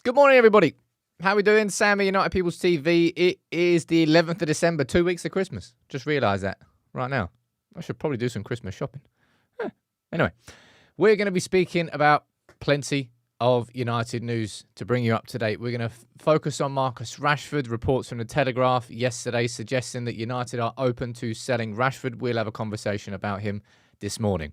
Good morning, everybody. How we doing? Sammy, United People's TV. It is the 11th of December, 2 weeks of Christmas. Just realised that right now. I should probably do some Christmas shopping. Anyway, we're going to be speaking about plenty of United news to bring you up to date. We're going to focus on Marcus Rashford. Reports from the Telegraph yesterday suggesting that United are open to selling Rashford. We'll have a conversation about him this morning.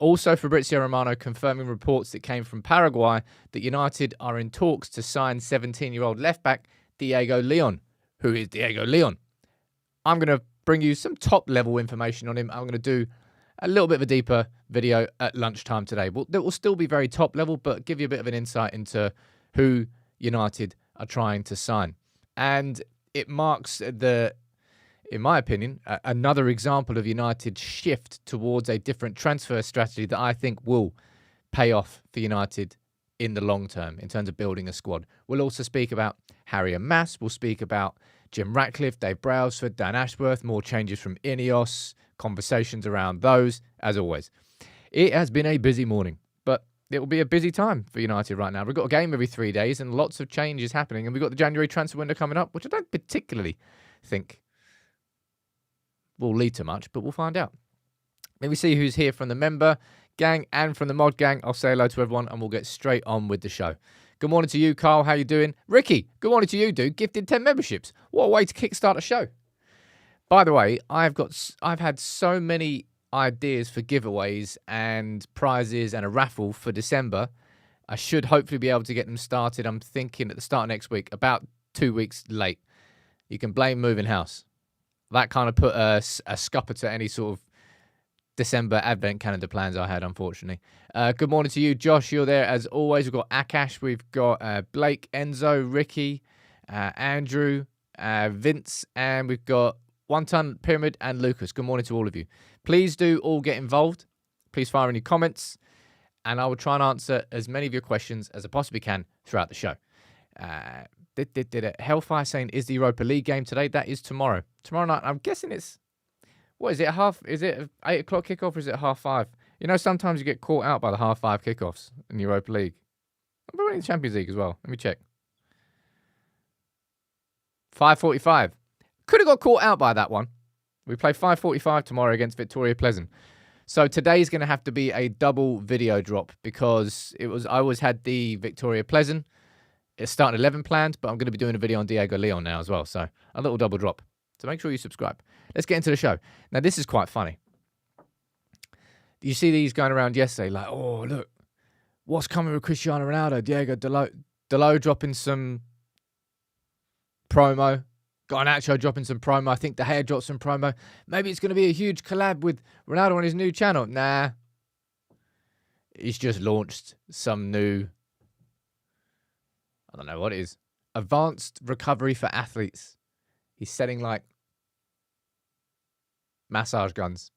Also, Fabrizio Romano confirming reports that came from Paraguay that United are in talks to sign 17-year-old left-back Diego Leon. Who is Diego Leon? I'm going to bring you some top-level information on him. I'm going to do a little bit of a deeper video at lunchtime today. That will still be very top-level, but give you a bit of an insight into who United are trying to sign. And it marks in my opinion, another example of United's shift towards a different transfer strategy that I think will pay off for United in the long term in terms of building a squad. We'll also speak about Harry and Mass. We'll speak about Jim Ratcliffe, Dave Brailsford, Dan Ashworth, more changes from Ineos, conversations around those, as always. It has been a busy morning, but it will be a busy time for United right now. We've got a game every 3 days and lots of changes happening, and we've got the January transfer window coming up, which I don't particularly think will lead to much, but we'll find out. Let me see who's here from the member gang and from the mod gang. I'll say hello to everyone and we'll get straight on with the show. Good morning to you, Carl. How you doing? Ricky, good morning to you, dude. Gifted 10 memberships. What a way to kickstart a show. By the way, I've had so many ideas for giveaways and prizes and a raffle for December. I should hopefully be able to get them started. I'm thinking at the start of next week, about 2 weeks late. You can blame moving house. That kind of put a scupper to any sort of December advent calendar plans I had, unfortunately. Good morning to you, Josh. You're there as always. We've got Akash, we've got Blake, Enzo, Ricky, Andrew, Vince, and we've got One Ton, Pyramid, and Lucas. Good morning to all of you. Please do all get involved. Please fire any comments, and I will try and answer as many of your questions as I possibly can throughout the show. Hellfire saying, is the Europa League game today? That is tomorrow. Tomorrow night. I'm guessing it's, what is it, is it 8 o'clock kickoff or is it 5:30? You know, sometimes you get caught out by the 5:30 kickoffs in the Europa League. I'm probably in the Champions League as well. Let me check. 5:45. Could have got caught out by that one. We play 5:45 tomorrow against Victoria Pleasant. So today's going to have to be a double video drop because I always had the Victoria Pleasant. It's starting 11 planned, but I'm going to be doing a video on Diego Leon now as well. So a little double drop. So make sure you subscribe. Let's get into the show. Now, this is quite funny. You see these going around yesterday like, oh, look, what's coming with Cristiano Ronaldo? Diego Dalot dropping some promo. Garnacho dropping some promo. I think De Gea dropped some promo. Maybe it's going to be a huge collab with Ronaldo on his new channel. Nah. He's just launched some new, I don't know what it is. Advanced recovery for athletes. He's selling like massage guns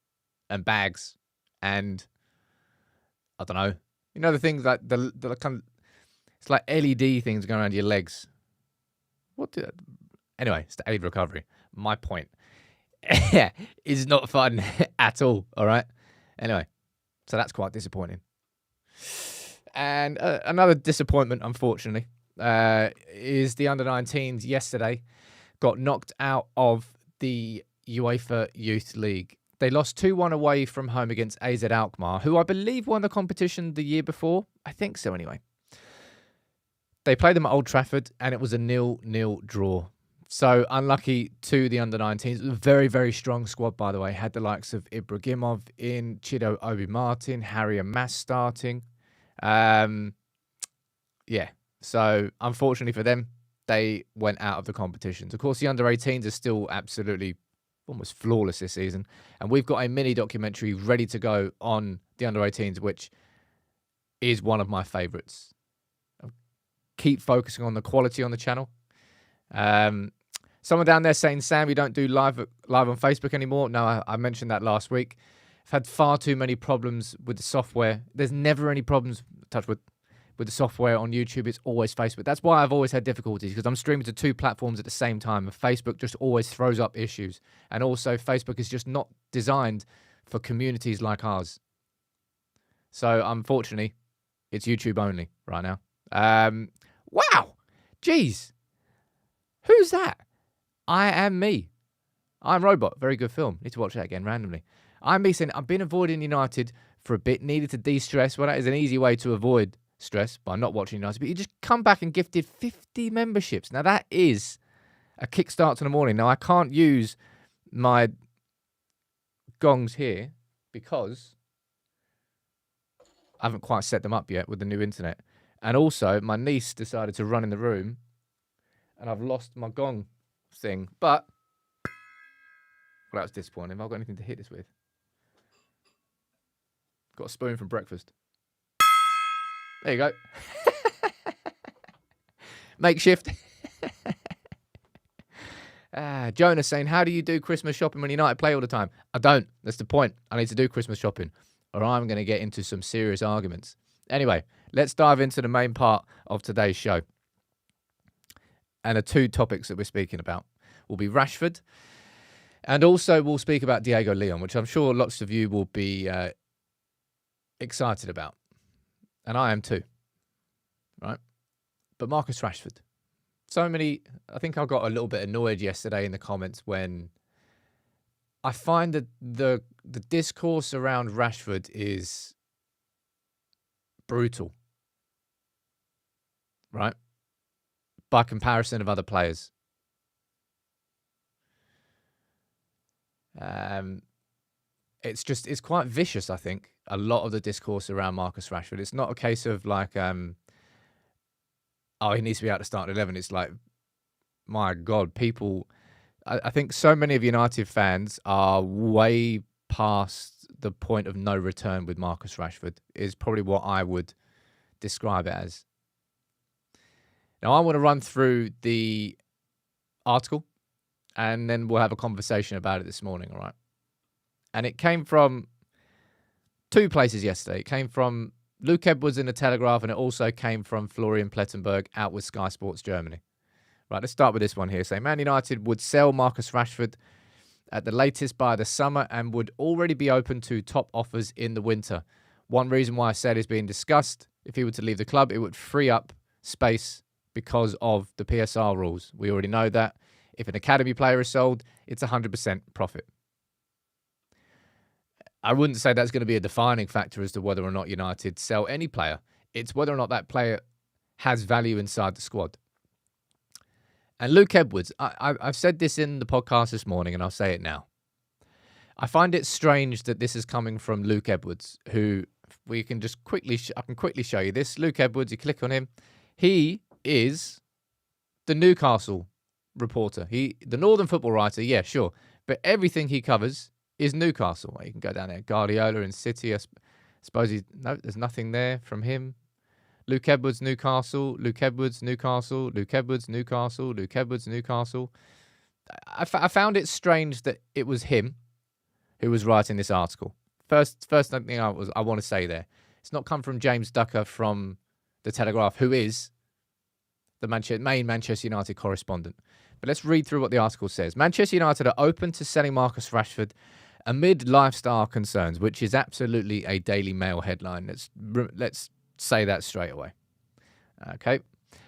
and bags and I don't know. You know the things like the kind of, it's like LED things going around your legs. Anyway, it's the aid recovery. My point is not fun at all. All right. Anyway, so that's quite disappointing. And another disappointment, unfortunately. Is the under-19s yesterday got knocked out of the UEFA Youth League. They lost 2-1 away from home against AZ Alkmaar, who I believe won the competition the year before. I think so anyway. They played them at Old Trafford and it was a 0-0 draw. So unlucky to the under-19s. Very, very strong squad, by the way. Had the likes of Ibrahimov in, Chido Obi Martin, Harry and Mass starting. Yeah. So, unfortunately for them, they went out of the competitions. Of course, the under-18s are still absolutely almost flawless this season. And we've got a mini documentary ready to go on the under-18s, which is one of my favourites. Keep focusing on the quality on the channel. Someone down there saying, Sam, you don't do live on Facebook anymore. No, I mentioned that last week. I've had far too many problems with the software. There's never any problems, touch wood, with the software on YouTube. It's always Facebook. That's why I've always had difficulties, because I'm streaming to 2 platforms at the same time, and Facebook just always throws up issues. And also, Facebook is just not designed for communities like ours. So, unfortunately, it's YouTube only right now. Wow! Jeez. Who's that? I Am Me. I'm Robot. Very good film. Need to watch that again randomly. I'm Me saying, I've been avoiding United for a bit. Needed to de-stress. Well, that is an easy way to avoid stress by not watching United. But you just come back and gifted 50 memberships. Now, that is a kickstart to the morning. Now, I can't use my gongs here because I haven't quite set them up yet with the new internet. And also, my niece decided to run in the room and I've lost my gong thing. But, well, that was disappointing. Have I got anything to hit this with? Got a spoon from breakfast. There you go. Makeshift. Jonah saying, how do you do Christmas shopping when United play all the time? I don't. That's the point. I need to do Christmas shopping or I'm going to get into some serious arguments. Anyway, let's dive into the main part of today's show. And the two topics that we're speaking about will be Rashford and also we'll speak about Diego Leon, which I'm sure lots of you will be excited about. And I am too. Right? But Marcus Rashford. I think I got a little bit annoyed yesterday in the comments when I find that the discourse around Rashford is brutal, right? By comparison of other players. It's quite vicious, I think, a lot of the discourse around Marcus Rashford. It's not a case of like, he needs to be out to start 11. It's like, my God, people... I think so many of United fans are way past the point of no return with Marcus Rashford, is probably what I would describe it as. Now, I want to run through the article, and then we'll have a conversation about it this morning, all right? And it came from two places yesterday. It came from Luke Edwards in the Telegraph, and it also came from Florian Plettenberg out with Sky Sports Germany. Right, let's start with this one here. Saying Man United would sell Marcus Rashford at the latest by the summer and would already be open to top offers in the winter. One reason why I said is being discussed. If he were to leave the club, it would free up space because of the PSR rules. We already know that. If an academy player is sold, it's 100% profit. I wouldn't say that's going to be a defining factor as to whether or not United sell any player. It's whether or not that player has value inside the squad. And Luke Edwards, I've said this in the podcast this morning, and I'll say it now. I find it strange that this is coming from Luke Edwards, who I can quickly show you this. Luke Edwards, you click on him. He is the Newcastle reporter. The Northern football writer, yeah, sure. But everything he covers is Newcastle. You can go down there. Guardiola and City. I suppose there's nothing there from him. Luke Edwards, Newcastle. Luke Edwards, Newcastle. Luke Edwards, Newcastle. Luke Edwards, Newcastle. I found it strange that it was him who was writing this article. First thing I want to say there. It's not come from James Ducker from the Telegraph, who is the main Manchester United correspondent. But let's read through what the article says. Manchester United are open to selling Marcus Rashford amid lifestyle concerns, which is absolutely a Daily Mail headline. Let's say that straight away. Okay.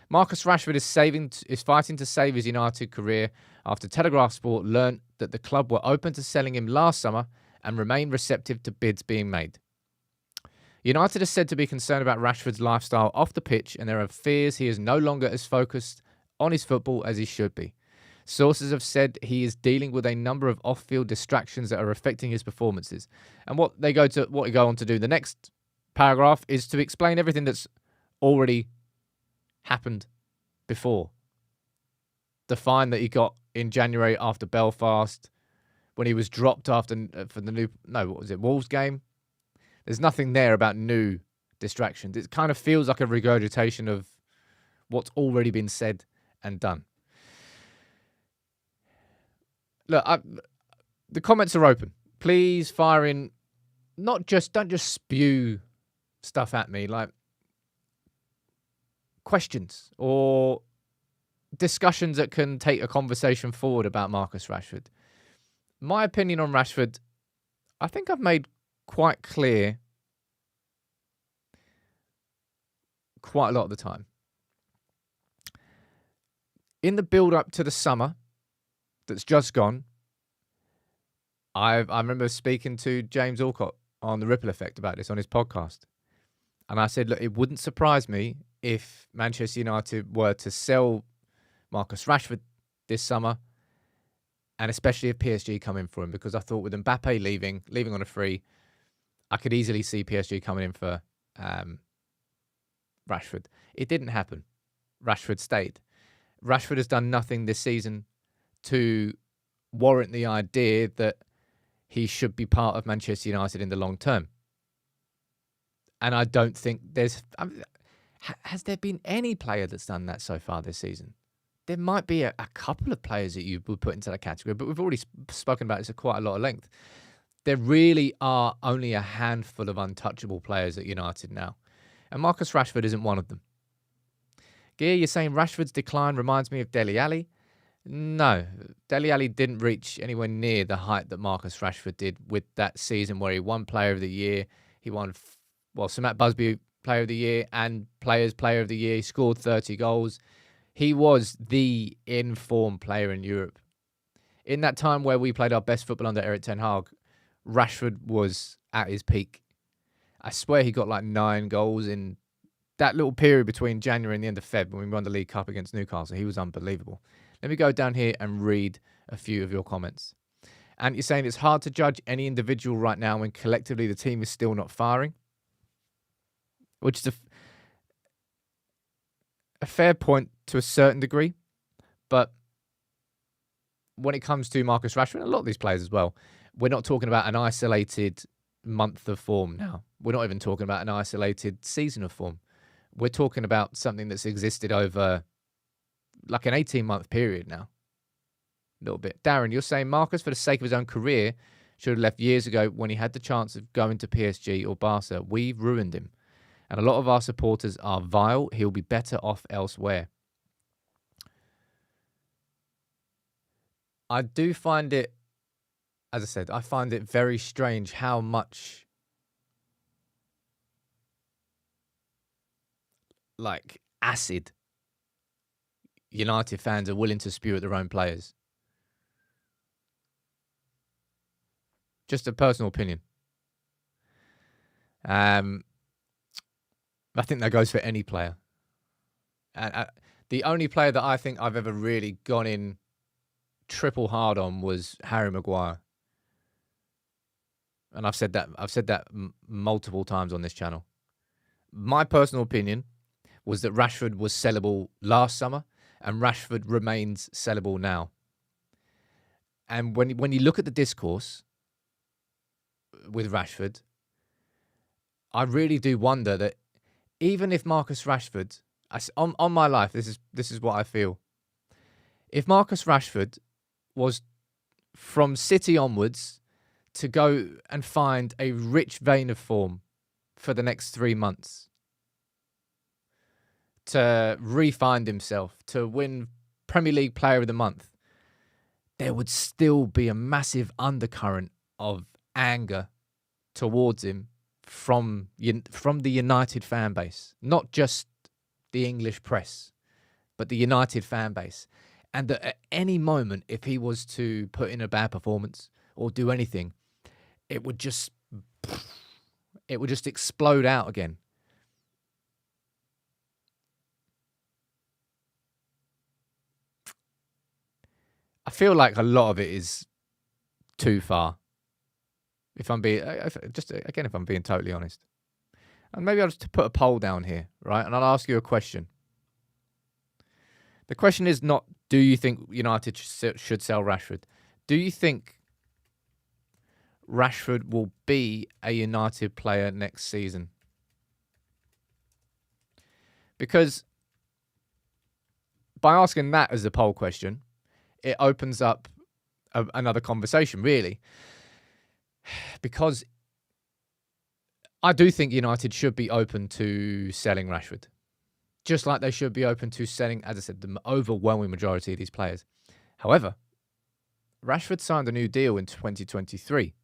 Marcus Rashford is fighting to save his United career after Telegraph Sport learnt that the club were open to selling him last summer and remain receptive to bids being made. United is said to be concerned about Rashford's lifestyle off the pitch, and there are fears he is no longer as focused on his football as he should be. Sources have said he is dealing with a number of off-field distractions that are affecting his performances. And what they go on to do the next paragraph is to explain everything that's already happened before. The fine that he got in January after Belfast, when he was dropped for the Wolves game. There's nothing there about new distractions. It kind of feels like a regurgitation of what's already been said and done. Look, the comments are open. Please fire in. Don't just spew stuff at me, like questions or discussions that can take a conversation forward about Marcus Rashford. My opinion on Rashford, I think I've made quite clear quite a lot of the time. in the build-up to the summer that's just gone, I remember speaking to James Alcott on the Ripple Effect about this on his podcast. And I said, look, it wouldn't surprise me if Manchester United were to sell Marcus Rashford this summer, and especially if PSG come in for him, because I thought with Mbappe leaving on a free, I could easily see PSG coming in for Rashford. It didn't happen. Rashford stayed. Rashford has done nothing this season to warrant the idea that he should be part of Manchester United in the long term. And I don't think has there been any player that's done that so far this season? There might be a couple of players that you would put into that category, but we've already spoken about this at quite a lot of length. There really are only a handful of untouchable players at United now. And Marcus Rashford isn't one of them. Gear, you're saying Rashford's decline reminds me of Dele Alli? No. Dele Alli didn't reach anywhere near the height that Marcus Rashford did with that season where he won Player of the Year. He won, Sir Matt Busby Player of the Year and Players Player of the Year. He scored 30 goals. He was the in-form player in Europe. In that time where we played our best football under Erik ten Hag, Rashford was at his peak. I swear he got like 9 goals in that little period between January and the end of Feb when we won the League Cup against Newcastle. He was unbelievable. Let me go down here and read a few of your comments. And you're saying it's hard to judge any individual right now when collectively the team is still not firing, which is a fair point to a certain degree. But when it comes to Marcus Rashford, and a lot of these players as well, we're not talking about an isolated month of form now. We're not even talking about an isolated season of form. We're talking about something that's existed over like an 18-month period now. A little bit. Darren, you're saying Marcus, for the sake of his own career, should have left years ago when he had the chance of going to PSG or Barca. We've ruined him. And a lot of our supporters are vile. He'll be better off elsewhere. I do find it, as I said, I find it very strange how much like acid United fans are willing to spew at their own players. Just a personal opinion. I think that goes for any player. And the only player that I think I've ever really gone in triple hard on was Harry Maguire. And I've said that multiple times on this channel. My personal opinion was that Rashford was sellable last summer, and Rashford remains sellable now. And when you look at the discourse with Rashford, I really do wonder that even if Marcus Rashford, on my life, this is what I feel. If Marcus Rashford was from City onwards to go and find a rich vein of form for the next 3 months, to re-find himself, to win Premier League Player of the Month, there would still be a massive undercurrent of anger towards him from the United fan base, not just the English press, but the United fan base. And that at any moment, if he was to put in a bad performance or do anything, it would just explode out again. I feel like a lot of it is too far. If I'm being totally honest. And maybe I'll just put a poll down here, right? And I'll ask you a question. The question is not, do you think United should sell Rashford? Do you think Rashford will be a United player next season? Because by asking that as a poll question, it opens up another conversation, really. Because I do think United should be open to selling Rashford. Just like they should be open to selling, as I said, the overwhelming majority of these players. However, Rashford signed a new deal in 2023.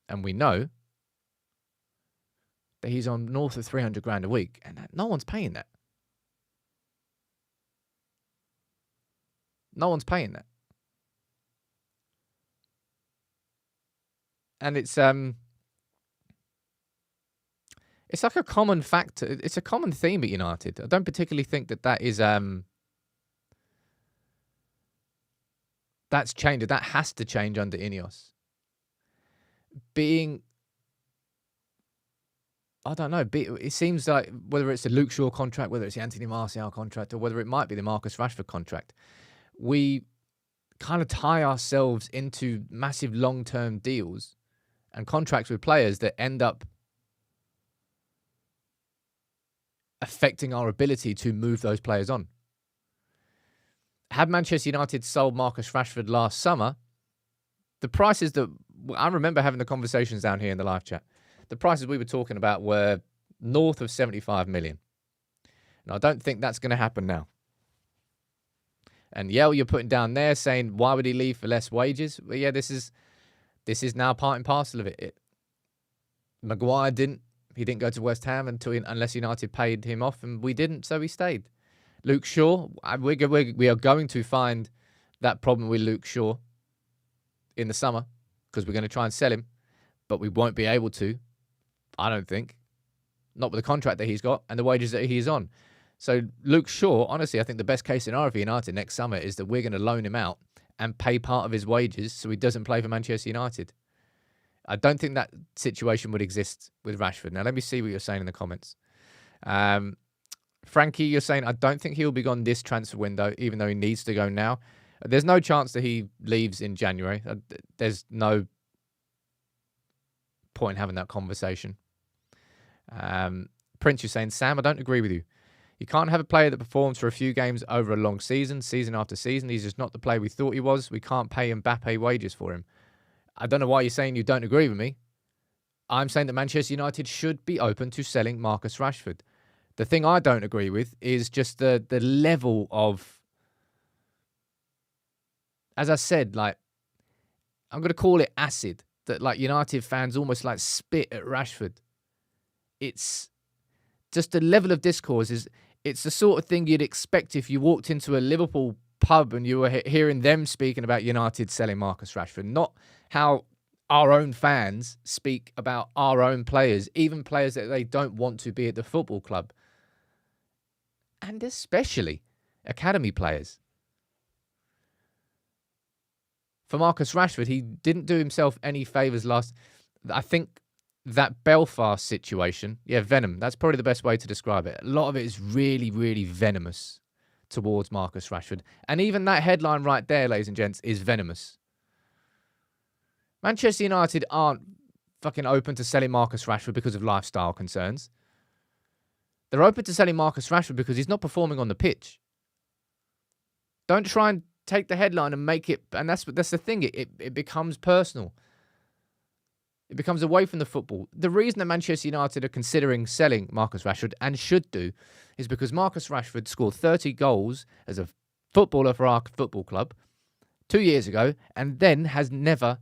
And we know that he's on north of 300 grand a week. And no one's paying that. No one's paying that. And it's like a common factor. It's a common theme at United. I don't particularly think that is that's changed. That has to change under Ineos. I don't know. It seems like whether it's the Luke Shaw contract, whether it's the Anthony Martial contract, or whether it might be the Marcus Rashford contract, we kind of tie ourselves into massive long-term deals and contracts with players that end up affecting our ability to move those players on. Had Manchester United sold Marcus Rashford last summer, the prices that I remember having the conversations down here in the live chat, the prices we were talking about were north of 75 million. And I don't think that's going to happen now. And you're putting down there saying, why would he leave for less wages? Well, yeah, this is now part and parcel of it. Maguire didn't. He didn't go to West Ham unless United paid him off, and we didn't, so he stayed. Luke Shaw, we are going to find that problem with Luke Shaw in the summer because we're going to try and sell him, but we won't be able to, I don't think. Not with the contract that he's got and the wages that he's on. So Luke Shaw, honestly, I think the best case scenario for United next summer is that we're going to loan him out and pay part of his wages so he doesn't play for Manchester United. I don't think that situation would exist with Rashford. Now, let me see what you're saying in the comments. Frankie, you're saying, I don't think he'll be gone this transfer window, even though he needs to go now. There's no chance that he leaves in January. There's no point having that conversation. Prince, you're saying, Sam, I don't agree with you. You can't have a player that performs for a few games over a long season after season. He's just not the player we thought he was. We can't pay Mbappe wages for him. I don't know why you're saying you don't agree with me. I'm saying that Manchester United should be open to selling Marcus Rashford. The thing I don't agree with is just the level of, as I said, like, I'm going to call it acid, that like United fans almost like spit at Rashford. It's just the level of discourse it's the sort of thing you'd expect if you walked into a Liverpool pub and you were hearing them speaking about United selling Marcus Rashford, not how our own fans speak about our own players, even players that they don't want to be at the football club. And especially academy players. For Marcus Rashford, he didn't do himself any favours I think that Belfast situation, venom, that's probably the best way to describe it. A lot of it is really, really venomous towards Marcus Rashford. And even that headline right there, ladies and gents, is venomous. Manchester United aren't fucking open to selling Marcus Rashford because of lifestyle concerns. They're open to selling Marcus Rashford because he's not performing on the pitch. Don't try and take the headline and make it, and that's the thing, it becomes personal. It becomes away from the football. The reason that Manchester United are considering selling Marcus Rashford, and should do, is because Marcus Rashford scored 30 goals as a footballer for our football club 2 years ago, and then has never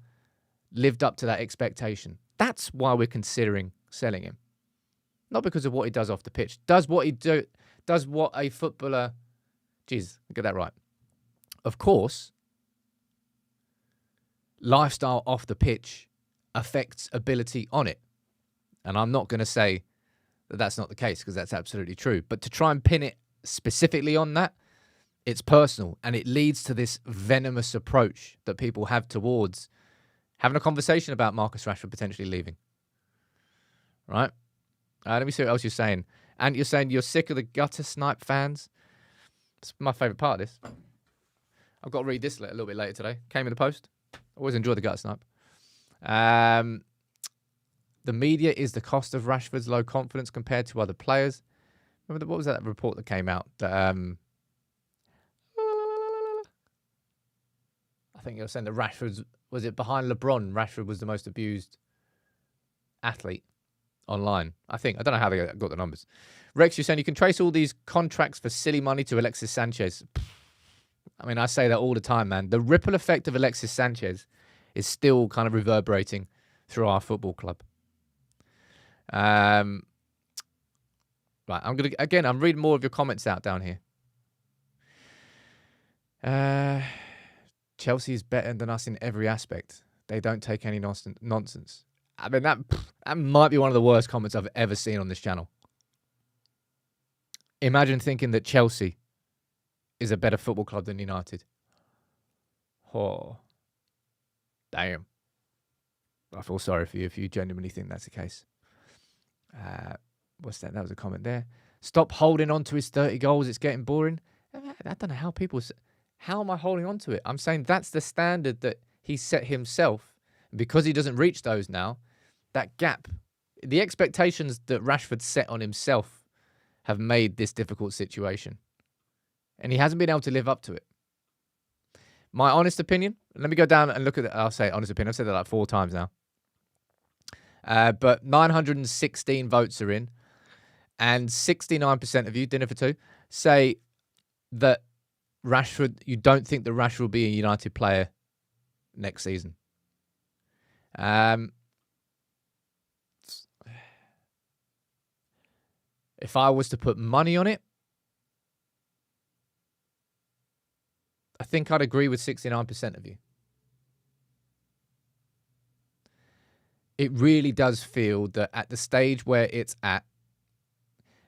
lived up to that expectation. That's why we're considering selling him. Not because of what he does off the pitch. Does what a footballer... Jeez, get that right. Of course, lifestyle off the pitch affects ability on it. And I'm not going to say that that's not the case, because that's absolutely true. But to try and pin it specifically on that, it's personal. And it leads to this venomous approach that people have towards having a conversation about Marcus Rashford potentially leaving. Right? Let me see what else you're saying. And you're saying you're sick of the gutter snipe fans. It's my favourite part of this. I've got to read this a little bit later today. Came in the post. Always enjoy the gutter snipe. The media is the cost of Rashford's low confidence compared to other players. Remember, what was that report that came out? That, I think you were saying that Rashford, was it behind LeBron? Rashford was the most abused athlete online. I don't know how they got the numbers. Rex, you're saying you can trace all these contracts for silly money to Alexis Sanchez. I mean, I say that all the time, man. The ripple effect of Alexis Sanchez is still kind of reverberating through our football club. Right, I'm reading more of your comments out down here. Uh, Chelsea is better than us in every aspect. They don't take any nonsense. I mean, that might be one of the worst comments I've ever seen on this channel. Imagine thinking that Chelsea is a better football club than United. Oh, damn. I feel sorry for you if you genuinely think that's the case. What's that? That was a comment there. Stop holding on to his 30 goals. It's getting boring. I don't know how people... How am I holding on to it? I'm saying that's the standard that he set himself. Because he doesn't reach those now, that gap, the expectations that Rashford set on himself have made this difficult situation. And he hasn't been able to live up to it. My honest opinion, let me go down and look at it. I'll say honest opinion. I've said that like 4 times now. But 916 votes are in. And 69% of you, dinner for 2, say that Rashford, you don't think that Rashford will be a United player next season. If I was to put money on it, I think I'd agree with 69% of you. It really does feel that at the stage where it's at,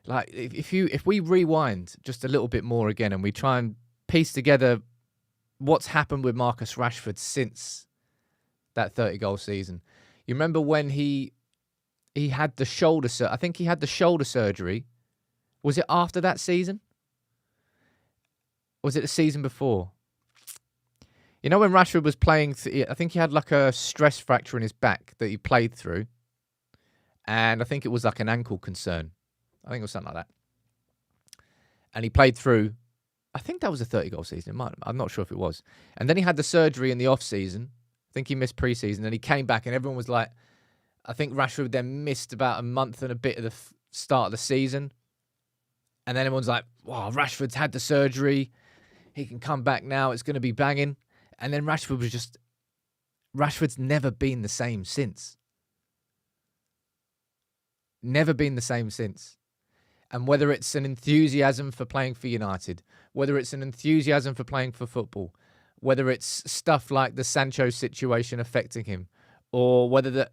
like if we rewind just a little bit more again and we try and piece together what's happened with Marcus Rashford since that 30-goal season. You remember when he had the shoulder surgery? I think he had the shoulder surgery. Was it after that season? Was it the season before? You know when Rashford was playing, I think he had like a stress fracture in his back that he played through. And I think it was like an ankle concern. I think it was something like that. And he played through, I think that was a 30-goal season. I'm not sure if it was. And then he had the surgery in the off-season. I think he missed pre-season. And he came back and everyone was like, I think Rashford then missed about a month and a bit of the start of the season. And then everyone's like, wow, Rashford's had the surgery. He can come back now. It's going to be banging. And then Rashford's never been the same since. Never been the same since. And whether it's an enthusiasm for playing for United, whether it's an enthusiasm for playing for football, whether it's stuff like the Sancho situation affecting him, or whether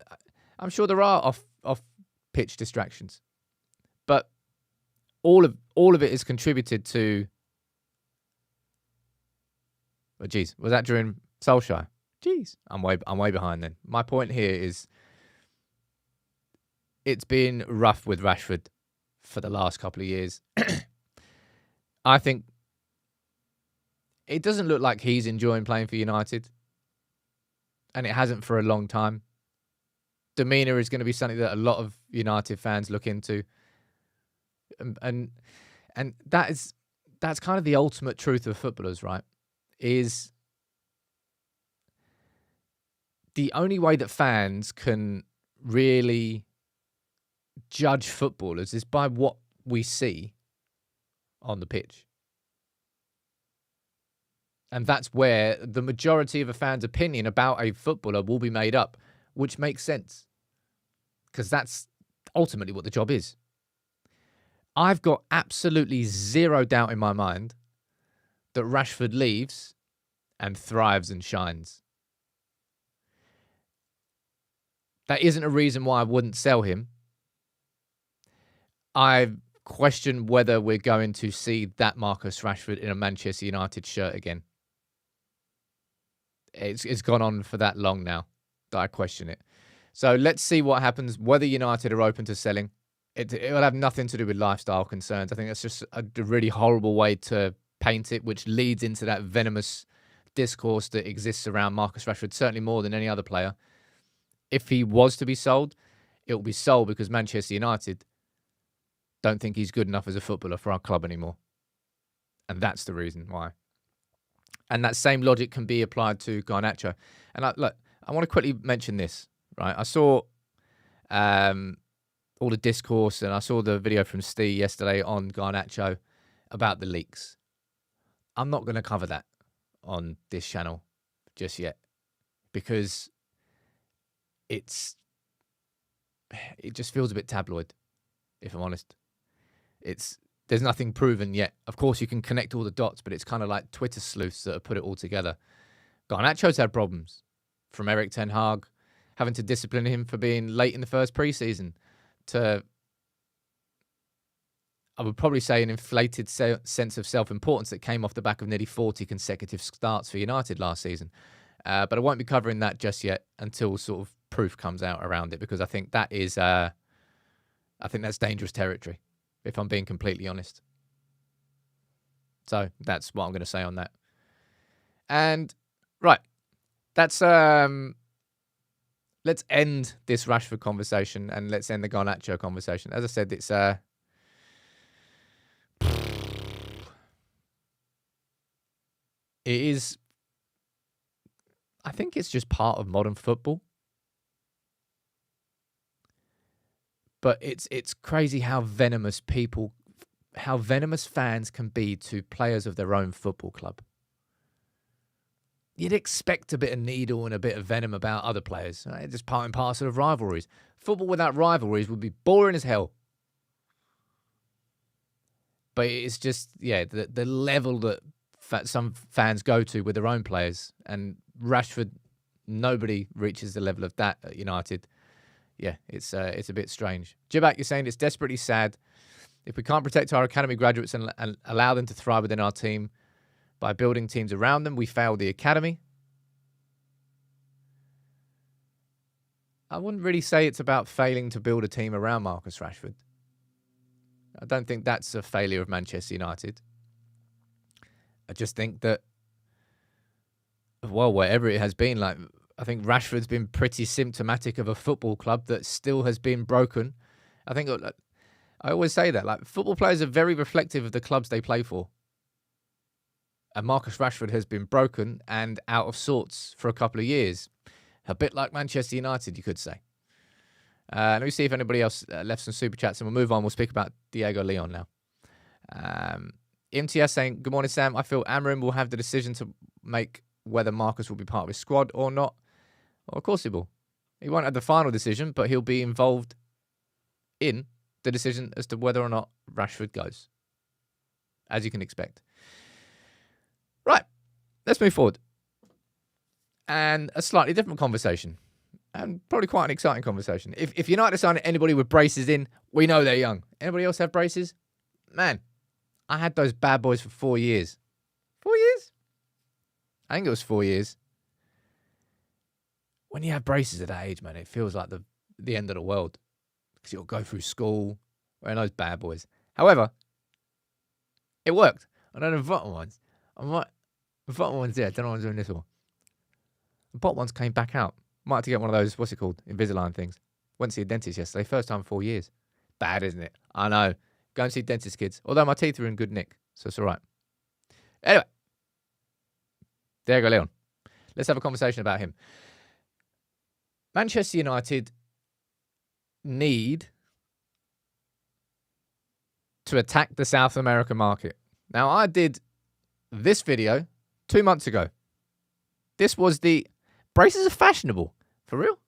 I'm sure there are off-pitch distractions. But all of it is contributed to... Oh, geez, was that during Solskjaer? Jeez, I'm way behind then. My point here is it's been rough with Rashford for the last couple of years. I think it doesn't look like he's enjoying playing for United, and it hasn't for a long time. Demeanour is going to be something that a lot of United fans look into, and that's kind of the ultimate truth of footballers, right? Is the only way that fans can really judge footballers is by what we see on the pitch. And that's where the majority of a fan's opinion about a footballer will be made up, which makes sense. Because that's ultimately what the job is. I've got absolutely zero doubt in my mind that Rashford leaves and thrives and shines. That isn't a reason why I wouldn't sell him. I question whether we're going to see that Marcus Rashford in a Manchester United shirt again. It's gone on for that long now that I question it. So let's see what happens, whether United are open to selling. It will have nothing to do with lifestyle concerns. I think that's just a really horrible way to paint it, which leads into that venomous discourse that exists around Marcus Rashford, certainly more than any other player. If he was to be sold, it will be sold because Manchester United don't think he's good enough as a footballer for our club anymore. And that's the reason why. And that same logic can be applied to Garnacho. And I want to quickly mention this, right? I saw all the discourse and I saw the video from Steve yesterday on Garnacho about the leaks. I'm not going to cover that on this channel just yet because it just feels a bit tabloid, if I'm honest. It's there's nothing proven yet. Of course, you can connect all the dots, but it's kind of like Twitter sleuths that have put it all together. Garnacho's had problems from Eric Ten Hag having to discipline him for being late in the first preseason to, I would probably say, an inflated sense of self-importance that came off the back of nearly 40 consecutive starts for United last season. But I won't be covering that just yet until sort of proof comes out around it, because I think that is, I think that's dangerous territory, if I'm being completely honest. So that's what I'm going to say on that. And right, that's let's end this Rashford conversation and let's end the Garnacho conversation. As I said, it's it is, I think it's just part of modern football. But it's crazy how venomous fans can be to players of their own football club. You'd expect a bit of needle and a bit of venom about other players. Right? Just part and parcel of rivalries. Football without rivalries would be boring as hell. But it's just, yeah, the level that some fans go to with their own players. And Rashford, nobody reaches the level of that at United. Yeah, it's a bit strange. Jibak, you're saying it's desperately sad. If we can't protect our academy graduates and allow them to thrive within our team by building teams around them, we fail the academy. I wouldn't really say it's about failing to build a team around Marcus Rashford. I don't think that's a failure of Manchester United. I just think that, well, wherever it has been, like, I think Rashford's been pretty symptomatic of a football club that still has been broken. I think I always say that, like, football players are very reflective of the clubs they play for. And Marcus Rashford has been broken and out of sorts for a couple of years. A bit like Manchester United, you could say. Let me see if anybody else left some super chats, and we'll move on. We'll speak about Diego Leon now. MTS saying, good morning, Sam. I feel Amorim will have the decision to make whether Marcus will be part of his squad or not. Well, of course he will. He won't have the final decision, but he'll be involved in the decision as to whether or not Rashford goes, as you can expect. Right, let's move forward. And a slightly different conversation, and probably quite an exciting conversation. If United sign anybody with braces in, we know they're young. Anybody else have braces? Man, I had those bad boys for 4 years. 4 years? I think it was 4 years. When you have braces at that age, man, it feels like the end of the world. Because you'll go through school wearing those bad boys. However, it worked. I know the bottom ones. The bottom ones, yeah, I don't know what I'm doing this one. The bottom ones came back out. Might have to get one of those, what's it called, Invisalign things. Went to see a dentist yesterday. First time in 4 years. Bad, isn't it? I know. Go and see dentist, kids. Although my teeth are in good nick, so it's all right. Anyway. Diego Leon. Let's have a conversation about him. Manchester United need to attack the South American market. Now, I did this video 2 months ago. This was the braces are fashionable. For real?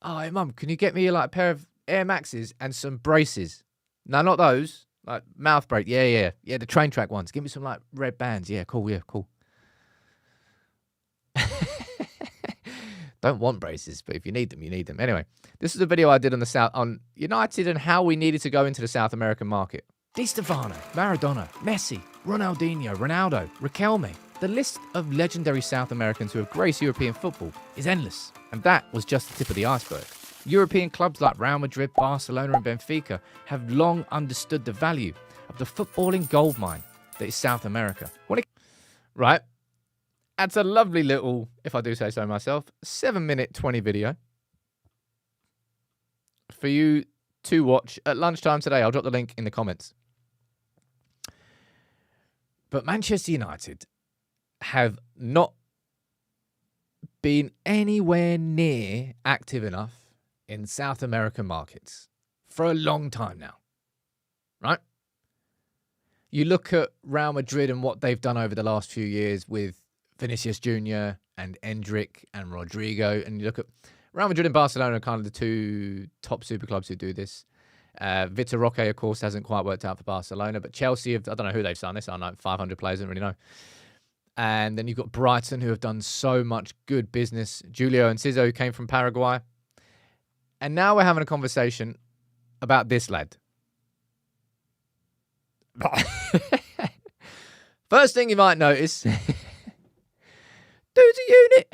Oh, hey, Mum, can you get me a pair of Air Maxes and some braces? No, not those. Like mouth brace. Yeah, the train track ones. Give me some red bands. Yeah, cool. Don't want braces, but if you need them, you need them. Anyway, this is a video I did on United and how we needed to go into the South American market. Di Stefano, Maradona, Messi, Ronaldinho, Ronaldo, Riquelme. The list of legendary South Americans who have graced European football is endless. And that was just the tip of the iceberg. European clubs like Real Madrid, Barcelona and Benfica have long understood the value of the footballing goldmine that is South America. Right. That's a lovely little, if I do say so myself, 7-minute 20 video for you to watch at lunchtime today. I'll drop the link in the comments. But Manchester United have not been anywhere near active enough in South American markets for a long time now, right? You look at Real Madrid and what they've done over the last few years with Vinicius Jr. and Endrick and Rodrigo, and you look at Real Madrid and Barcelona are kind of the two top super clubs who do this. Vitor Roque, of course, hasn't quite worked out for Barcelona, but Chelsea, I don't know who they've signed. They signed like 500 players, I don't really know. And then you've got Brighton, who have done so much good business. Julio Enciso, who came from Paraguay. And now we're having a conversation about this lad. First thing you might notice, dude's a unit.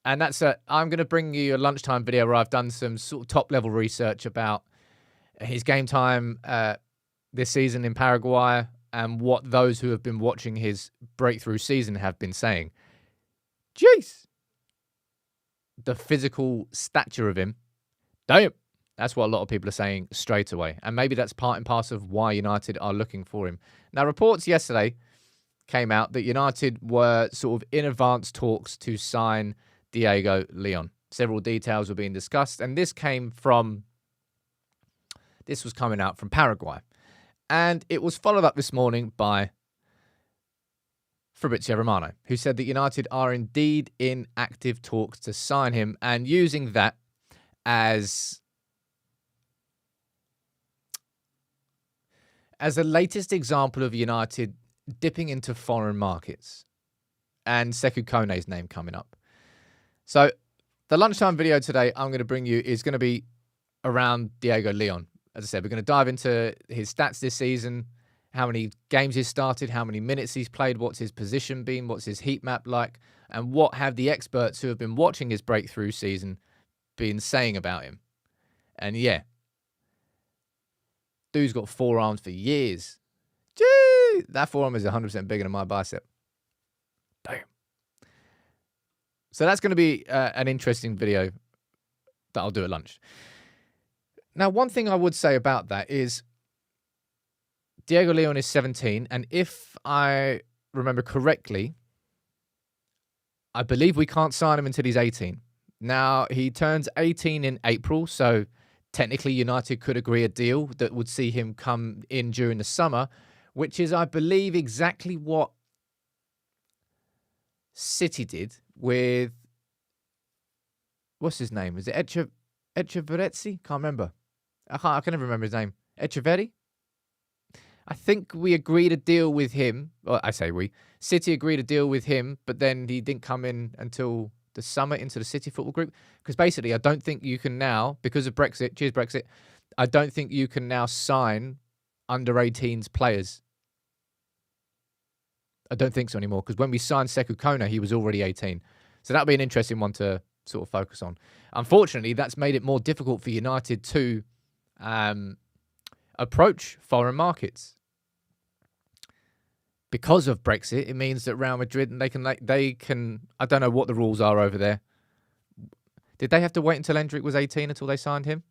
And I'm going to bring you a lunchtime video where I've done some sort of top-level research about his game time this season in Paraguay and what those who have been watching his breakthrough season have been saying. Jeez. The physical stature of him. Damn. That's what a lot of people are saying straight away. And maybe that's part and parcel of why United are looking for him. Now, reports yesterday came out that United were sort of in advanced talks to sign Diego Leon. Several details were being discussed, and this was coming out from Paraguay. And it was followed up this morning by Fabrizio Romano, who said that United are indeed in active talks to sign him, and using that as the latest example of United dipping into foreign markets and Sekou Kone's name coming up. So the lunchtime video today I'm going to bring you is going to be around Diego Leon. As I said, we're going to dive into his stats this season, how many games he's started, how many minutes he's played, what's his position been, what's his heat map like, and what have the experts who have been watching his breakthrough season been saying about him. And yeah, dude's got forearms for years. Gee, that forearm is 100% bigger than my bicep. Damn. So that's going to be an interesting video that I'll do at lunch. Now, one thing I would say about that is Diego Leon is 17, and if I remember correctly, I believe we can't sign him until he's 18. Now, he turns 18 in April, so technically United could agree a deal that would see him come in during the summer, which is, I believe, exactly what City did with, what's his name? Is it Echeverri? Can't remember. I can never remember his name. Echeverri? I think we agreed a deal with him. Well, I say we. City agreed a deal with him, but then he didn't come in until the summer into the City football group. Because basically, I don't think you can now, because of Brexit, cheers Brexit, I don't think you can now sign under 18s players. I don't think so anymore, because when we signed Sekou Kone, he was already 18. So that'll be an interesting one to sort of focus on. Unfortunately, that's made it more difficult for United to approach foreign markets. Because of Brexit, it means that Real Madrid, they can. I don't know what the rules are over there. Did they have to wait until Endrick was 18 until they signed him?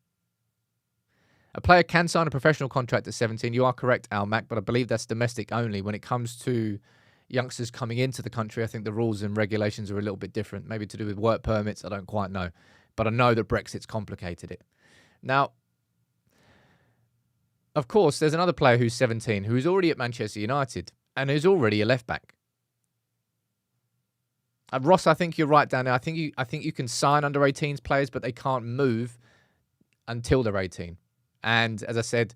A player can sign a professional contract at 17. You are correct, Al Mac, but I believe that's domestic only. When it comes to youngsters coming into the country, I think the rules and regulations are a little bit different. Maybe to do with work permits, I don't quite know. But I know that Brexit's complicated it. Now, of course, there's another player who's 17 who's already at Manchester United and who's already a left back. Ross, I think you're right down there. I think you can sign under 18s players, but they can't move until they're 18. And as I said,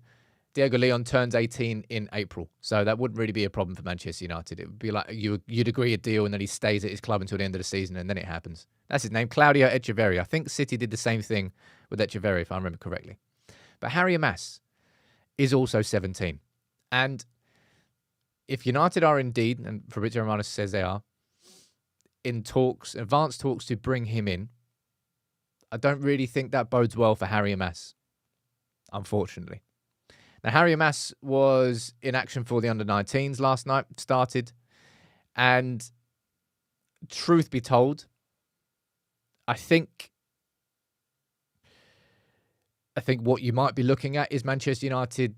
Diego Leon turns 18 in April, so that wouldn't really be a problem for Manchester United. It would be like you'd agree a deal and then he stays at his club until the end of the season, and then it happens. That's his name, Claudio Echeverri. I think City did the same thing with Echeverri, if I remember correctly. But Harry Amas is also 17. And if United are indeed, and Fabrizio Romano says they are, in talks, advanced talks to bring him in, I don't really think that bodes well for Harry Amas, unfortunately. Now, Harry Amas was in action for the under-19s last night, started, and truth be told, I think what you might be looking at is Manchester United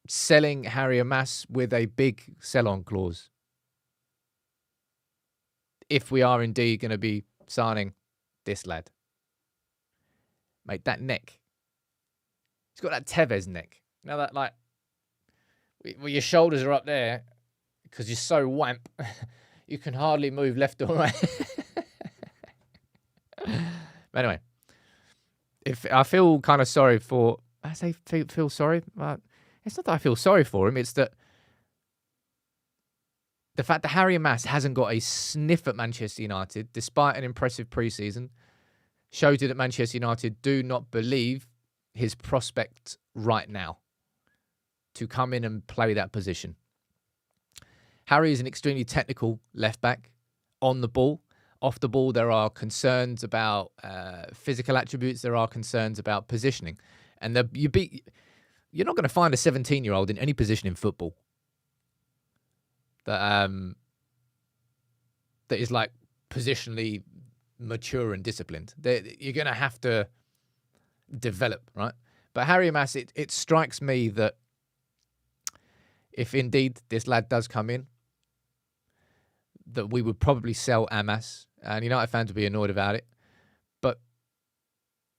selling Harry Amas with a big sell-on clause. If we are indeed going to be signing this lad. Mate, that neck. He's got that Tevez neck. You know that, like, where your shoulders are up there because you're so wamp, you can hardly move left or right. But anyway, if I feel kind of sorry for, I say feel sorry. It's not that I feel sorry for him. It's that the fact that Harry Mass hasn't got a sniff at Manchester United, despite an impressive preseason, shows you that Manchester United do not believe his prospect right now to come in and play that position. Harry is an extremely technical left back on the ball. Off the ball, there are concerns about physical attributes. There are concerns about positioning. And you're not going to find a 17-year-old in any position in football that is like positionally mature and disciplined. You're going to have to develop, right? But Harry Mass, it strikes me that if indeed this lad does come in, that we would probably sell Amas, and United fans would be annoyed about it. But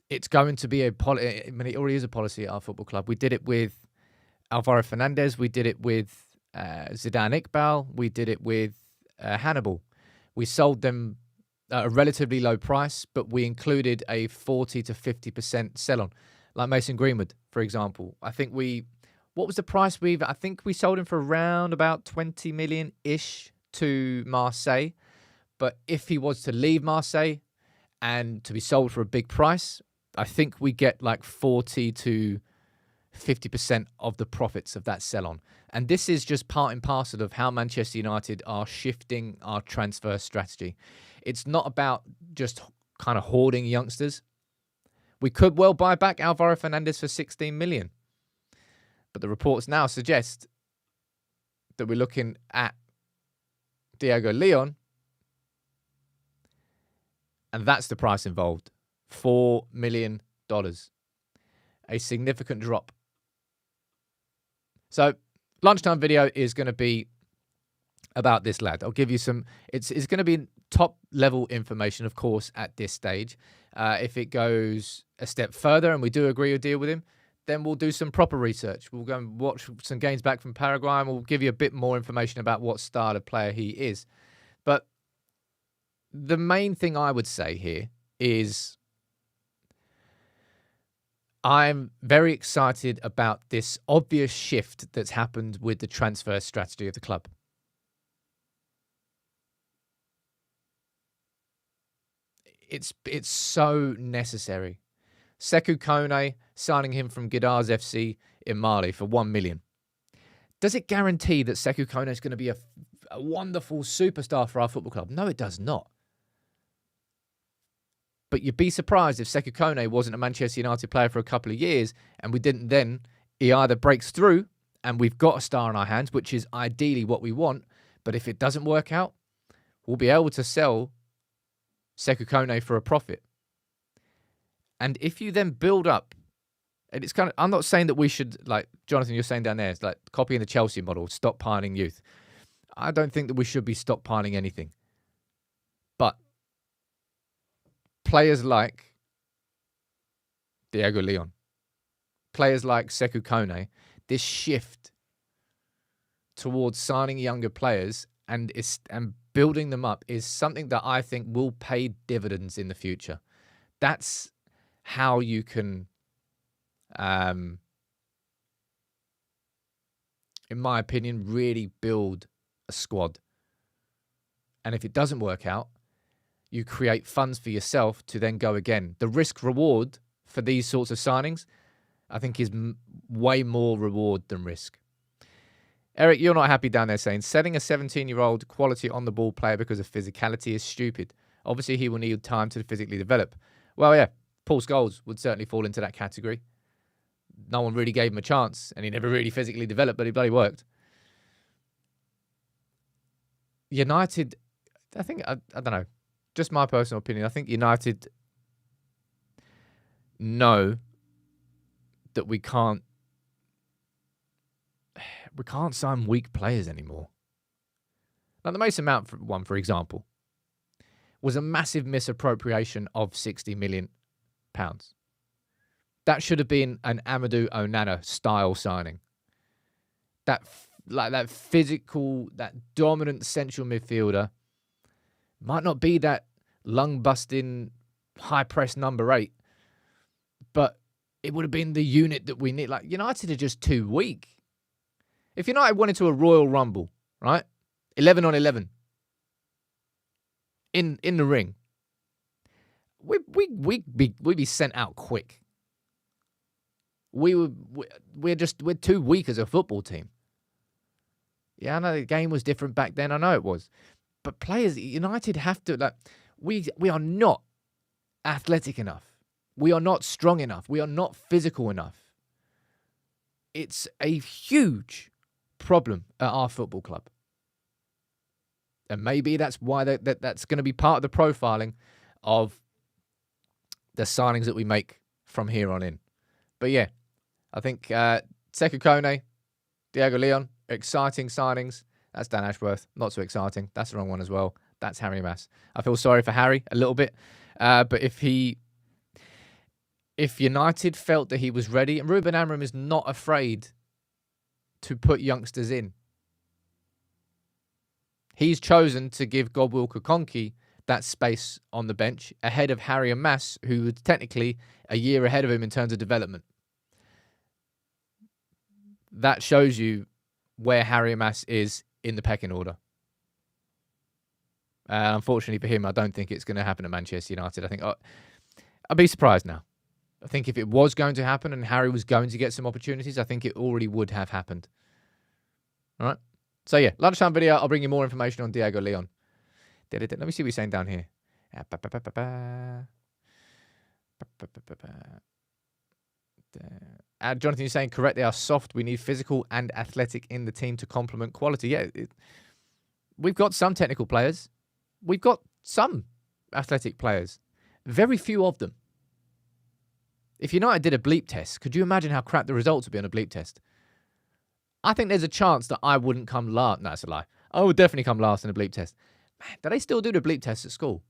it's going to be it already is a policy at our football club. We did it with Alvaro Fernandez. We did it with Zidane Iqbal. We did it with Hannibal. We sold them at a relatively low price, but we included a 40 to 50% sell-on. Like Mason Greenwood, for example. What was the price I think we sold him for around about 20 million-ish to Marseille. But if he was to leave Marseille and to be sold for a big price, I think we get like 40 to 50% of the profits of that sell-on. And this is just part and parcel of how Manchester United are shifting our transfer strategy. It's not about just kind of hoarding youngsters. We could well buy back Alvaro Fernandez for 16 million. But the reports now suggest that we're looking at Diego Leon, and that's the price involved. $4 million. A significant drop. So, lunchtime video is going to be about this lad. I'll give you some... It's going to be top-level information, of course, at this stage. If it goes a step further and we do agree or deal with him, then we'll do some proper research. We'll go and watch some games back from Paraguay, and we'll give you a bit more information about what style of player he is. But the main thing I would say here is I'm very excited about this obvious shift that's happened with the transfer strategy of the club. It's so necessary. Sekou Kone, signing him from Gidars FC in Mali for 1 million. Does it guarantee that Sekou Kone is going to be a wonderful superstar for our football club? No, it does not. But you'd be surprised if Sekou Kone wasn't a Manchester United player for a couple of years and we didn't then, he either breaks through and we've got a star in our hands, which is ideally what we want. But if it doesn't work out, we'll be able to sell Sekou Kone for a profit. And if you then build up, and it's kind of, I'm not saying that we should, like Jonathan, you're saying down there, it's like copying the Chelsea model, stockpiling youth. I don't think that we should be stockpiling anything. But players like Diego Leon, players like Sekou Kone, this shift towards signing younger players and building them up is something that I think will pay dividends in the future. That's how you can, in my opinion, really build a squad. And if it doesn't work out, you create funds for yourself to then go again. The risk reward for these sorts of signings, I think, is way more reward than risk. Eric, you're not happy down there saying, selling a 17-year-old quality on-the-ball player because of physicality is stupid. Obviously, he will need time to physically develop. Well, yeah, Paul Scholes would certainly fall into that category. No one really gave him a chance, and he never really physically developed, but he bloody worked. United, I think, I don't know, just my personal opinion, I think United know that we can't sign weak players anymore. Now, the Mason Mount one, for example, was a massive misappropriation of £60 million. That should have been an Amadou Onana style signing. That physical, that dominant central midfielder might not be that lung-busting, high-press number 8, it would have been the unit that we need. Like, United are just too weak. If United went into a Royal Rumble, right? 11 on 11 in the ring, we'd be sent out quick. We're too weak as a football team. Yeah, I know the game was different back then. I know it was. But players, United have to, we are not athletic enough. We are not strong enough. We are not physical enough. It's a huge problem at our football club. And maybe that's why that's going to be part of the profiling of the signings that we make from here on in. But yeah, I think Sekou Kone, Diego Leon, exciting signings. That's Dan Ashworth. Not so exciting. That's the wrong one as well. That's Harry Mass. I feel sorry for Harry a little bit. But if United felt that he was ready, and Ruben Amorim is not afraid to put youngsters in. He's chosen to give Godwill Kokonki that space on the bench ahead of Harry and Mass, who was technically a year ahead of him in terms of development. That shows you where Harry and Mass is in the pecking order. Unfortunately for him, I don't think it's going to happen at Manchester United. I think I'd be surprised now. I think if it was going to happen and Harry was going to get some opportunities, I think it already would have happened. All right. So yeah, lunchtime video. I'll bring you more information on Diego Leon. Let me see what he's saying down here. Jonathan, you're saying correct. They are soft. We need physical and athletic in the team to complement quality. Yeah, we've got some technical players. We've got some athletic players. Very few of them. If United did a bleep test, could you imagine how crap the results would be on a bleep test? I think there's a chance that I wouldn't come last. No, that's a lie. I would definitely come last in a bleep test. Man, do they still do the bleep test at school?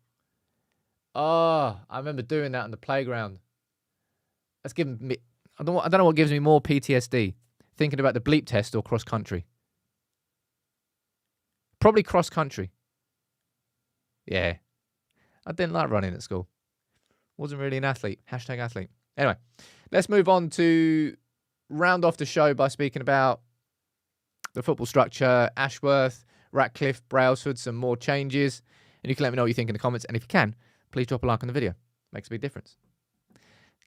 Oh, I remember doing that on the playground. That's giving me... I don't know what gives me more PTSD. Thinking about the bleep test or cross country. Probably cross country. Yeah. I didn't like running at school. Wasn't really an athlete. # athlete. Anyway, let's move on to round off the show by speaking about the football structure, Ashworth, Ratcliffe, Brailsford, some more changes. And you can let me know what you think in the comments. And if you can, please drop a like on the video. Makes a big difference.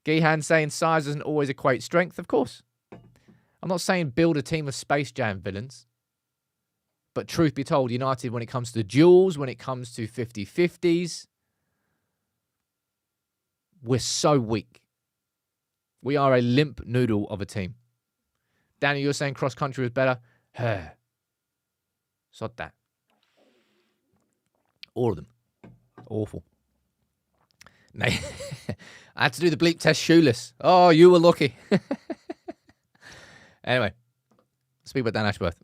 Gehan saying size doesn't always equate strength. Of course. I'm not saying build a team of Space Jam villains. But truth be told, United, when it comes to duels, when it comes to 50-50s, we're so weak. We are a limp noodle of a team. Danny, you're saying cross-country was better? Sod that. All of them. Awful. I had to do the bleep test shoeless. Oh, you were lucky. Anyway, speak about Dan Ashworth.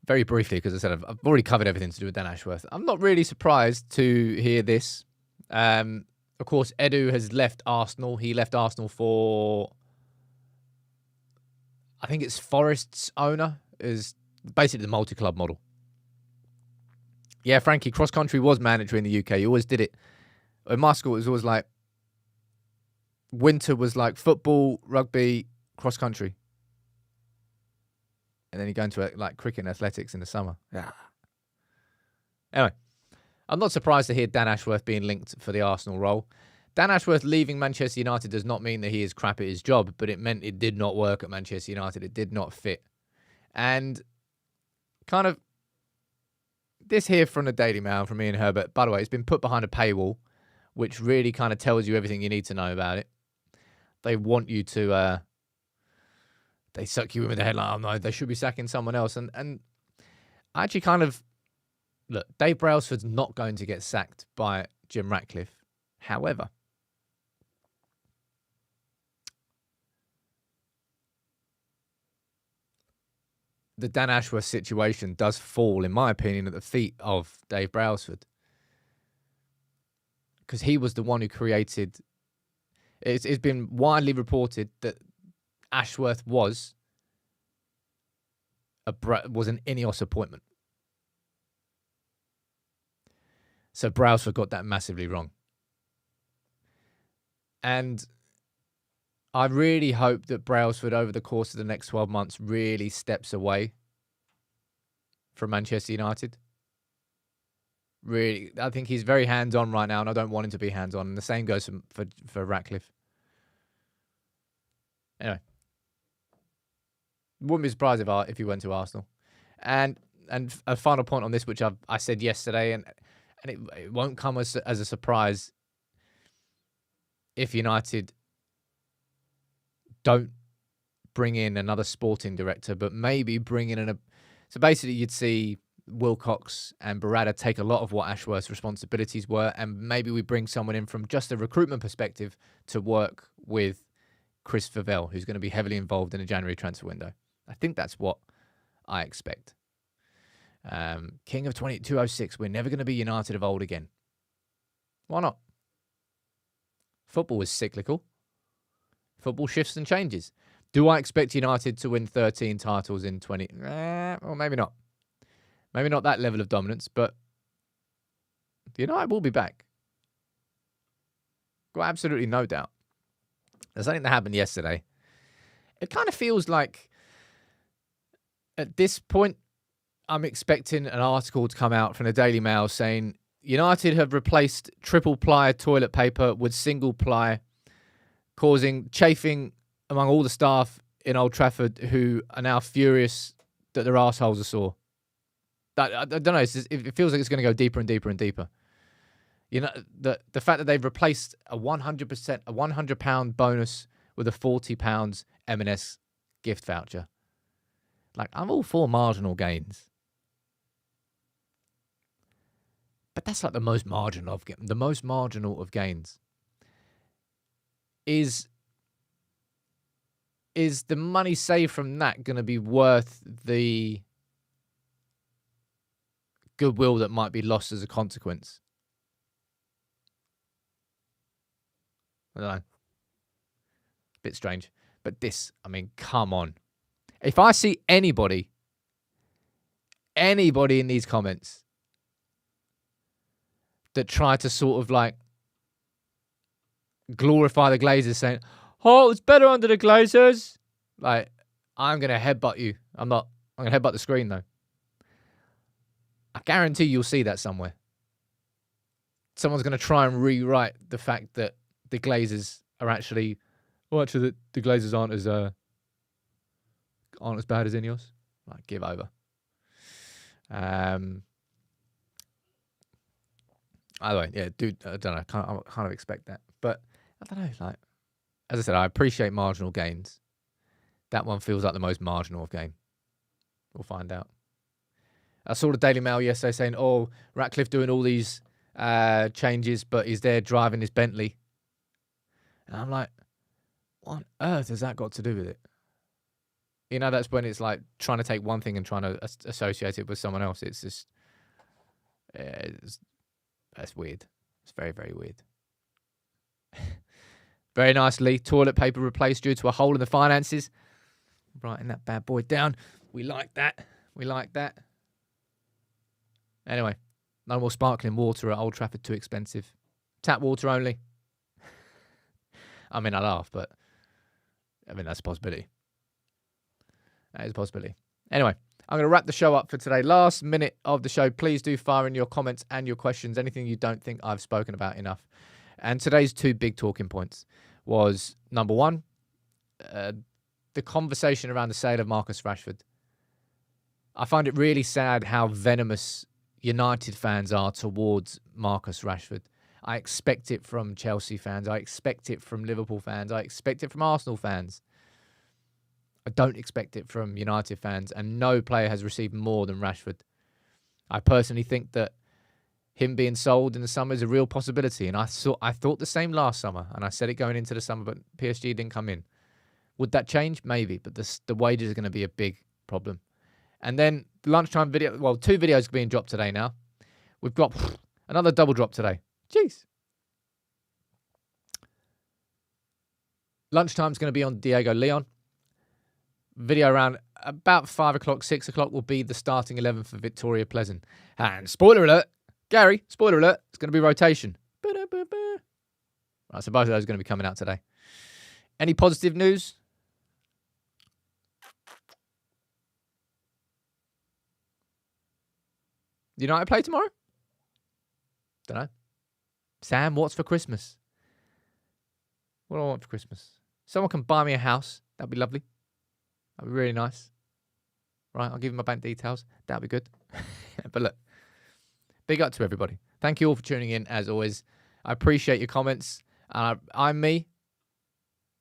Very briefly, because I said I've already covered everything to do with Dan Ashworth. I'm not really surprised to hear this. Of course, Edu has left Arsenal. He left Arsenal for, I think it's Forest's owner, is basically the multi-club model. Yeah, Frankie, cross-country was mandatory in the UK. You always did it. In my school, it was always like, winter was like football, rugby, cross-country. And then you go into like cricket and athletics in the summer. Yeah. Anyway, I'm not surprised to hear Dan Ashworth being linked for the Arsenal role. Dan Ashworth leaving Manchester United does not mean that he is crap at his job, but it meant it did not work at Manchester United. It did not fit. And kind of this here from the Daily Mail, from Ian Herbert. By the way, it's been put behind a paywall, which really kind of tells you everything you need to know about it. They want you to... they suck you in with the headline. Oh, no, they should be sacking someone else. And I actually kind of... Look, Dave Brailsford's not going to get sacked by Jim Ratcliffe. However, the Dan Ashworth situation does fall, in my opinion, at the feet of Dave Brailsford. Because he was the one who created... It's been widely reported that Ashworth was an Ineos appointment. So Brailsford got that massively wrong. And I really hope that Brailsford over the course of the next 12 months really steps away from Manchester United. Really, I think he's very hands-on right now, and I don't want him to be hands-on. And the same goes for Ratcliffe. Anyway, wouldn't be surprised if he went to Arsenal. And a final point on this, which I said yesterday, and it won't come as a surprise if United don't bring in another sporting director, but maybe bring in so basically you'd see Wilcox and Barada take a lot of what Ashworth's responsibilities were, and maybe we bring someone in from just a recruitment perspective to work with Chris Favell, who's going to be heavily involved in the January transfer window. I think that's what I expect. King of 2206, we're never going to be United of old again. Why not? Football is cyclical. Football shifts and changes. Do I expect United to win 13 titles in 20? Well, maybe not. Maybe not that level of dominance, but United will be back. Got absolutely no doubt. There's something that happened yesterday. It kind of feels like at this point, I'm expecting an article to come out from the Daily Mail saying United have replaced triple ply toilet paper with single ply, causing chafing among all the staff in Old Trafford who are now furious that their arseholes are sore. I don't know. It feels like it's going to go deeper and deeper and deeper. You know, the fact that they've replaced a £100 bonus with a £40 M&S gift voucher. Like, I'm all for marginal gains. But that's like the most marginal of gains. Is the money saved from that going to be worth the goodwill that might be lost as a consequence? I don't know. Bit strange. But this, I mean, come on. If I see anybody in these comments that try to sort of like glorify the Glazers saying, oh, it's better under the Glazers. Like, I'm going to headbutt you. I'm going to headbutt the screen though. I guarantee you'll see that somewhere. Someone's going to try and rewrite the fact that the Glazers are actually, the Glazers aren't as bad as Ineos. Like, give over. Either way, yeah, dude, I don't know. I kind of expect that. But I don't know, like, as I said, I appreciate marginal gains. That one feels like the most marginal of gain. We'll find out. I saw the Daily Mail yesterday saying, oh, Ratcliffe doing all these changes, but he's there driving his Bentley. And I'm like, what on earth has that got to do with it? You know, that's when it's like trying to take one thing and trying to associate it with someone else. It's just, that's weird. It's very, very weird. Very nicely, toilet paper replaced due to a hole in the finances. Writing that bad boy down. We like that. We like that. Anyway, no more sparkling water at Old Trafford, too expensive. Tap water only. I mean, I laugh, but I mean, that's a possibility. That is a possibility. Anyway, I'm going to wrap the show up for today. Last minute of the show. Please do fire in your comments and your questions. Anything you don't think I've spoken about enough. And today's two big talking points was, number one, the conversation around the sale of Marcus Rashford. I find it really sad how venomous United fans are towards Marcus Rashford. I expect it from Chelsea fans. I expect it from Liverpool fans. I expect it from Arsenal fans. I don't expect it from United fans, and no player has received more than Rashford. I personally think that him being sold in the summer is a real possibility, and I thought the same last summer, and I said it going into the summer, but PSG didn't come in. Would that change? Maybe, but the wages are going to be a big problem. And then the lunchtime video, well, 2 videos being dropped today now. We've got another double drop today. Jeez. Lunchtime's going to be on Diego Leon. Video around about 5 o'clock, 6 o'clock will be the starting 11 for Victoria Pleasant. And spoiler alert, Gary, spoiler alert, it's going to be rotation. Right, so both of those are going to be coming out today. Any positive news? United play tomorrow? Don't know. Sam, what's for Christmas? What do I want for Christmas? Someone can buy me a house. That'd be lovely. That'd be really nice. Right, I'll give you my bank details. That'd be good. But look, big up to everybody. Thank you all for tuning in, as always. I appreciate your comments. I'm me.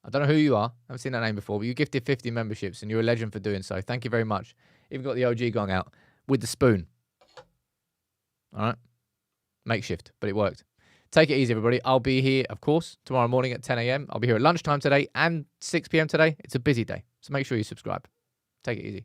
I don't know who you are. I haven't seen that name before, but you gifted 50 memberships, and you're a legend for doing so. Thank you very much. Even got the OG gong out with the spoon. All right? Makeshift, but it worked. Take it easy, everybody. I'll be here, of course, tomorrow morning at 10 a.m. I'll be here at lunchtime today and 6 p.m. today. It's a busy day, so make sure you subscribe. Take it easy.